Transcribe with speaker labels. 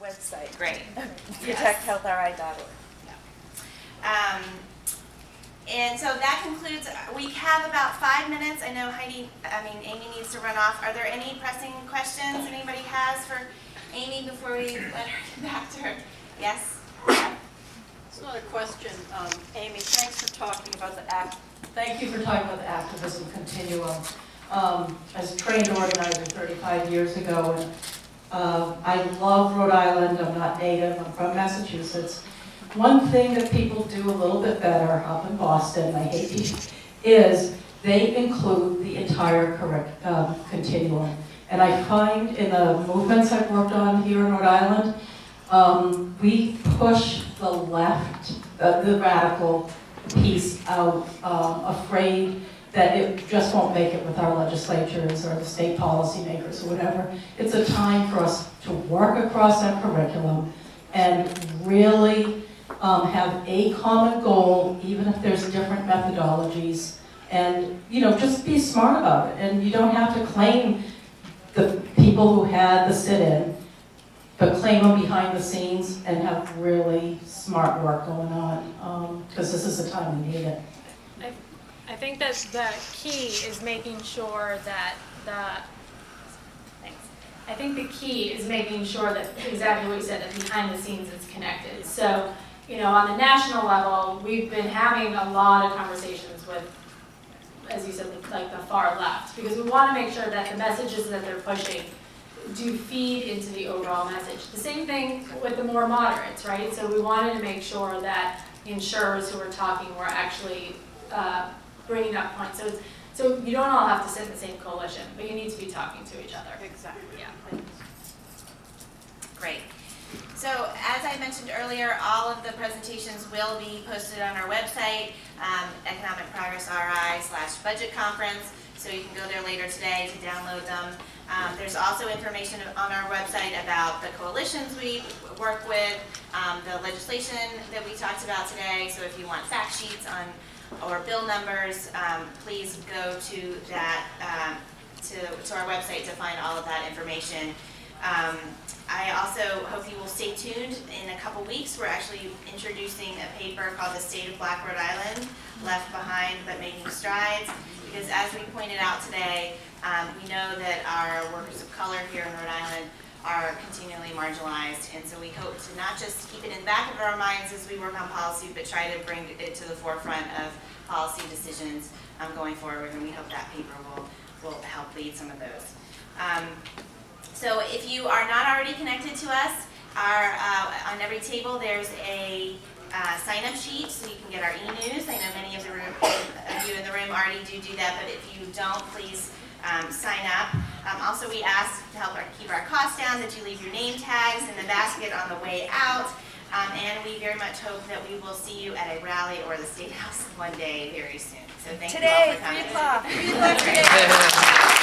Speaker 1: website.
Speaker 2: Great.
Speaker 1: protecthealthri.org.
Speaker 2: Yeah. And so that concludes, we have about 5 minutes. I know Amy needs to run off. Are there any pressing questions anybody has for Amy before we let her get back to her? Yes?
Speaker 3: It's not a question. Amy, thanks for talking about the
Speaker 4: Thank you for talking about the activism continuum. As a trained organizer 35 years ago, and I love Rhode Island. I'm not native. I'm from Massachusetts. One thing that people do a little bit better up in Boston, I hate these, is they include the entire continuum. And I find in the movements I've worked on here in Rhode Island, we push the left, the radical piece out, afraid that it just won't make it with our legislatures or the state policymakers or whatever. It's a time for us to work across our curriculum and really have a common goal, even if there's different methodologies, and just be smart about it. And you don't have to claim the people who had the sit-in, but claim them behind the scenes and have really smart work going on, because this is the time we need it.
Speaker 5: I think that the key is making sure that I think the key is making sure that exactly what you said, that behind the scenes it's connected. So, on the national level, we've been having a lot of conversations with, as you said, like the far left, because we want to make sure that the messages that they're pushing do feed into the overall message. The same thing with the more moderates, right? So we wanted to make sure that the insurers who were talking were actually bringing up points. So you don't all have to sit in the same coalition, but you need to be talking to each other.
Speaker 2: Exactly.
Speaker 5: Yeah.
Speaker 2: Great. So as I mentioned earlier, all of the presentations will be posted on our website, Economic Progress RI/budget conference. So you can go there later today to download them. There's also information on our website about the coalitions we work with, the legislation that we talked about today. So if you want fact sheets or bill numbers, please go to that to our website to find all of that information. I also hope you will stay tuned. In a couple weeks, we're actually introducing a paper called The State of Black Rhode Island, Left Behind But Making Strides, because as we pointed out today, we know that our workers of color here in Rhode Island are continually marginalized, and so we hope to not just keep it in the back of our minds as we work on policy, but try to bring it to the forefront of policy decisions going forward, and we hope that paper will help lead some of those. So if you are not already connected to us, on every table there's a sign-up sheet so you can get our e-news. I know many of you in the room already do that, but if you don't, please sign up. Also, we ask to help keep our costs down that you leave your name tags in the basket on the way out. And we very much hope that we will see you at a rally or the State House one day very soon. So thank you all for coming.
Speaker 1: Today, 3 o'clock. 3 o'clock today.